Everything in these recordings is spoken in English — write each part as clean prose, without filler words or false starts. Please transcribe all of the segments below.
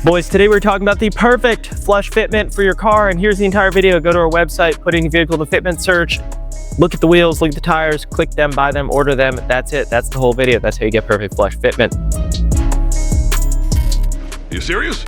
Boys, today we're talking about the perfect flush fitment for your car, and here's the entire video. Go to our website, put in your vehicle to fitment search, look at the wheels, look at the tires, click them, buy them, order them. That's it. That's the whole video. That's how you get perfect flush fitment. You serious?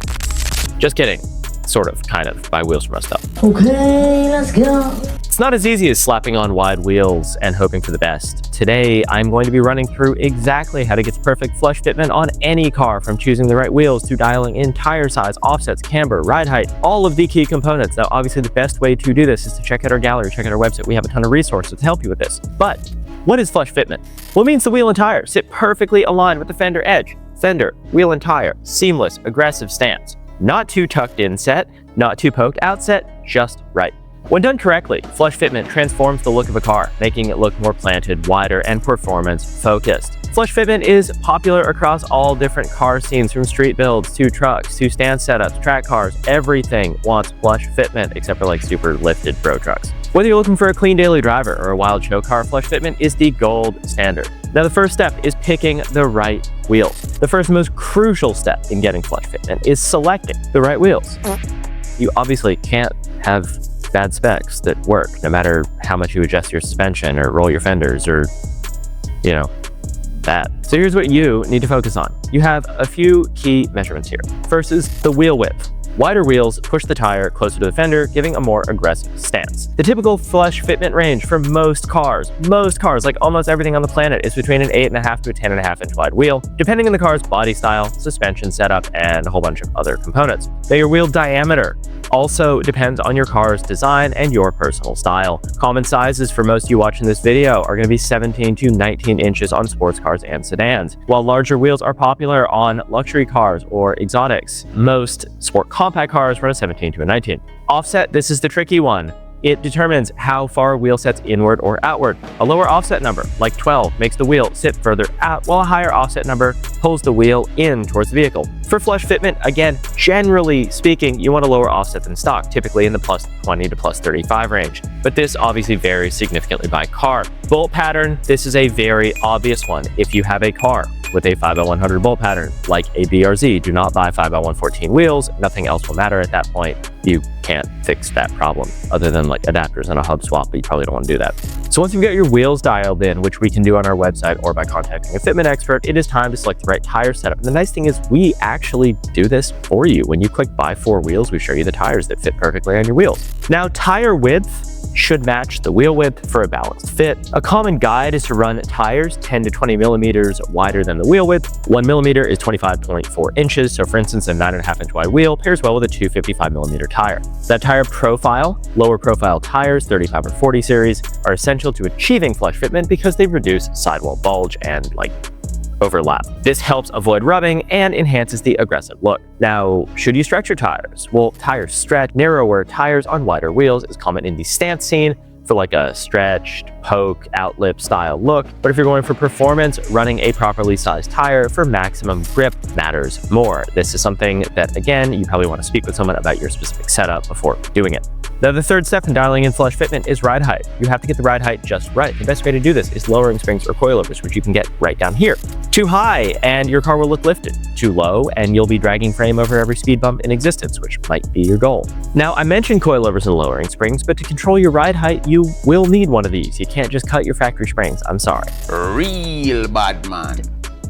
Just kidding. Sort of, kind of. Buy wheels from us though. Okay, let's go. It's not as easy as slapping on wide wheels and hoping for the best. Today, I'm going to be running through exactly how to get the perfect flush fitment on any car, from choosing the right wheels to dialing in tire size, offsets, camber, ride height, all of the key components. Now, obviously, the best way to do this is to check out our gallery, check out our website. We have a ton of resources to help you with this. But what is flush fitment? Well, it means the wheel and tire sit perfectly aligned with the fender edge. Fender, wheel and tire, seamless, aggressive stance. Not too tucked in set, not too poked out set, just right. When done correctly, flush fitment transforms the look of a car, making it look more planted, wider, and performance-focused. Flush fitment is popular across all different car scenes, from street builds to trucks to stance setups, track cars. Everything wants flush fitment, except for like super lifted pro trucks. Whether you're looking for a clean daily driver or a wild show car, flush fitment is the gold standard. Now, the first step is picking the right wheels. The first and most crucial step in getting flush fitment is selecting the right wheels. You obviously can't have bad specs that work, no matter how much you adjust your suspension or roll your fenders or, you know, that. So here's what you need to focus on. You have a few key measurements here. First is the wheel width. Wider wheels push the tire closer to the fender, giving a more aggressive stance. The typical flush fitment range for most cars, like almost everything on the planet, is between an 8.5 to a 10.5 inch wide wheel, depending on the car's body style, suspension setup, and a whole bunch of other components. Now, your wheel diameter also depends on your car's design and your personal style. Common sizes for most of you watching this video are going to be 17 to 19 inches on sports cars and sedans, while larger wheels are popular on luxury cars or exotics. Most sport compact cars run a 17 to a 19. Offset, this is the tricky one. It determines how far a wheel sets inward or outward. A lower offset number, like 12, makes the wheel sit further out, while a higher offset number pulls the wheel in towards the vehicle. For flush fitment, again, generally speaking, you want a lower offset than stock, typically in the plus 20 to plus 35 range. But this obviously varies significantly by car. Bolt pattern, this is a very obvious one. If you have a car with a 5x100 bolt pattern, like a BRZ, do not buy 5x114 wheels. Nothing else will matter at that point. You can't fix that problem other than like adapters and a hub swap, but you probably don't want to do that. So once you've got your wheels dialed in, which we can do on our website or by contacting a fitment expert, it is time to select the right tire setup. And the nice thing is we actually do this for you. When you click buy 4 wheels, we show you the tires that fit perfectly on your wheels. Now, tire width should match the wheel width for a balanced fit. A common guide is to run tires 10 to 20 millimeters wider than the wheel width. 1 millimeter is 25.4 inches. So for instance, a 9.5 inch wide wheel pairs well with a 255 millimeter tire. That tire profile, lower profile tires, 35 or 40 series, are essential to achieving flush fitment because they reduce sidewall bulge and overlap. This helps avoid rubbing and enhances the aggressive look. Now, should you stretch your tires? Well, tires stretch. Narrower tires on wider wheels is common in the stance scene for like a stretched, poke, outlip style look. But if you're going for performance, running a properly sized tire for maximum grip matters more. This is something that, again, you probably want to speak with someone about your specific setup before doing it. Now, the third step in dialing in flush fitment is ride height. You have to get the ride height just right. The best way to do this is lowering springs or coilovers, which you can get right down here. Too high, and your car will look lifted. Too low, and you'll be dragging frame over every speed bump in existence, which might be your goal. Now, I mentioned coilovers and lowering springs, but to control your ride height, you will need one of these. You can't just cut your factory springs. I'm sorry. Real bad man.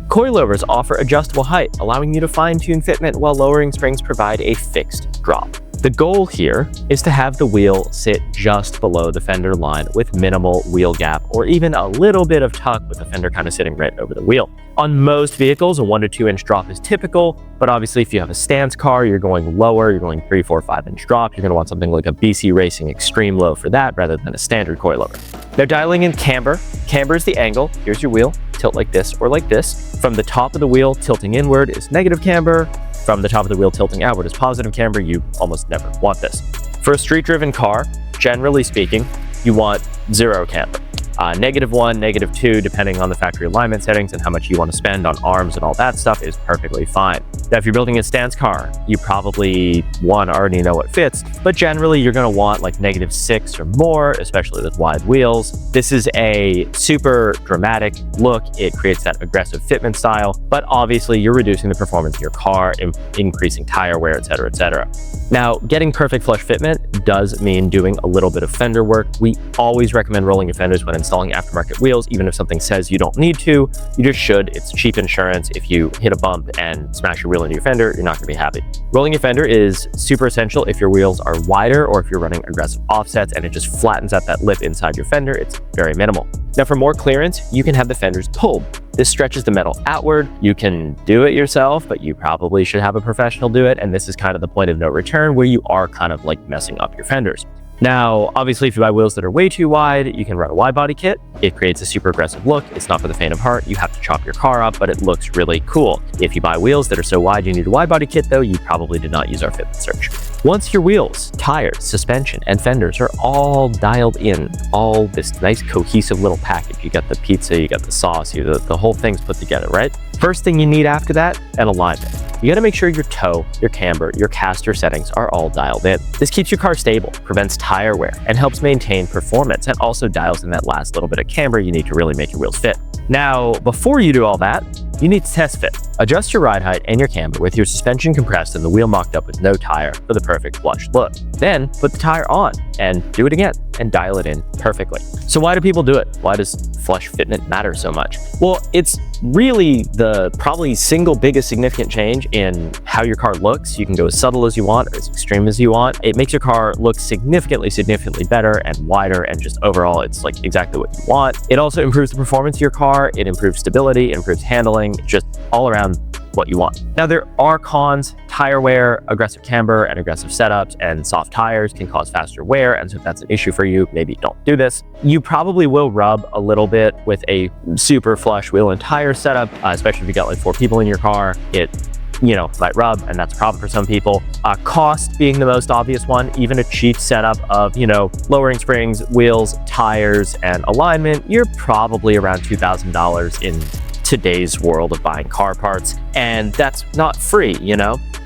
Coilovers offer adjustable height, allowing you to fine-tune fitment, while lowering springs provide a fixed drop. The goal here is to have the wheel sit just below the fender line with minimal wheel gap, or even a little bit of tuck with the fender kind of sitting right over the wheel. On most vehicles, a 1 to 2 inch drop is typical, but obviously if you have a stance car, you're going lower, you're going 3, 4, 5 inch drop, you're going to want something like a BC Racing Extreme Low for that rather than a standard coilover. Now, dialing in camber. Camber is the angle. Here's your wheel. Tilt like this or like this. From the top of the wheel tilting inward is negative camber. From the top of the wheel tilting outward is positive camber. You almost never want this. For a street-driven car, generally speaking, you want 0 camber. -1, -2, depending on the factory alignment settings and how much you want to spend on arms and all that stuff is perfectly fine. Now, if you're building a stance car, you probably, one, already know what fits, but generally you're going to want like -6 or more, especially with wide wheels. This is a super dramatic look. It creates that aggressive fitment style, but obviously you're reducing the performance of your car, increasing tire wear, etc., etc. Now, getting perfect flush fitment does mean doing a little bit of fender work. We always recommend rolling your fenders when installing aftermarket wheels, even if something says you don't need to. You just should. It's cheap insurance. If you hit a bump and smash your wheel into your fender, you're not going to be happy. Rolling your fender is super essential if your wheels are wider or if you're running aggressive offsets and it just flattens out that lip inside your fender. It's very minimal. Now, for more clearance, you can have the fenders pulled. This stretches the metal outward. You can do it yourself, but you probably should have a professional do it. And this is kind of the point of no return where you are kind of like messing up your fenders. Now, obviously, if you buy wheels that are way too wide, you can run a wide body kit. It creates a super aggressive look. It's not for the faint of heart. You have to chop your car up, but it looks really cool. If you buy wheels that are so wide you need a wide body kit, though, you probably did not use our fitment search. Once your wheels, tires, suspension, and fenders are all dialed in, all this nice cohesive little package, you got the pizza, you got the sauce, the whole thing's put together, right? First thing you need after that, an alignment. You got to make sure your toe, your camber, your caster settings are all dialed in. This keeps your car stable, prevents tire wear, and helps maintain performance, and also dials in that last little bit of camber you need to really make your wheels fit. Now, before you do all that, you need to test fit. Adjust your ride height and your camber with your suspension compressed and the wheel mocked up with no tire for the perfect flush look. Then put the tire on and do it again and dial it in perfectly. So why do people do it? Why does flush fitment matter so much? Well, it's really the probably single biggest significant change in how your car looks. You can go as subtle as you want or as extreme as you want. It makes your car look significantly better and wider, and just overall, it's like exactly what you want. It also improves the performance of your car. It improves stability, it improves handling, just all around what you want. Now, there are cons. Tire wear, aggressive camber, and aggressive setups, and soft tires can cause faster wear, and so if that's an issue for you, maybe don't do this. You probably will rub a little bit with a super flush wheel and tire setup, especially if you got like 4 people in your car. It might rub, and that's a problem for some people. Cost being the most obvious one. Even a cheap setup of, lowering springs, wheels, tires, and alignment, you're probably around $2,000 in today's world of buying car parts, and that's not free,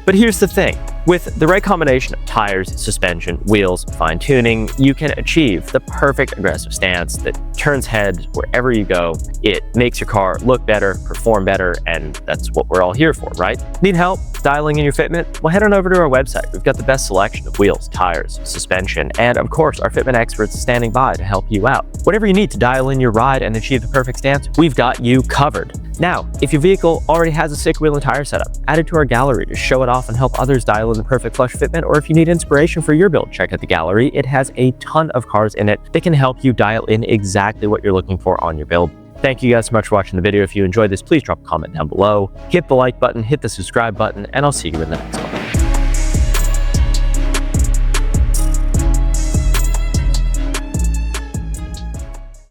But here's the thing. With the right combination of tires, suspension, wheels, fine tuning, you can achieve the perfect aggressive stance that turns heads wherever you go. It makes your car look better, perform better, and that's what we're all here for, right? Need help dialing in your fitment? Well, head on over to our website. We've got the best selection of wheels, tires, suspension, and of course, our fitment experts standing by to help you out. Whatever you need to dial in your ride and achieve the perfect stance, we've got you covered. Now, if your vehicle already has a sick wheel and tire setup, add it to our gallery to show it off and help others dial in the perfect flush fitment. Or if you need inspiration for your build, check out the gallery. It has a ton of cars in it that can help you dial in exactly what you're looking for on your build. Thank you guys so much for watching the video. If you enjoyed this, please drop a comment down below, hit the like button, hit the subscribe button, and I'll see you in the next one.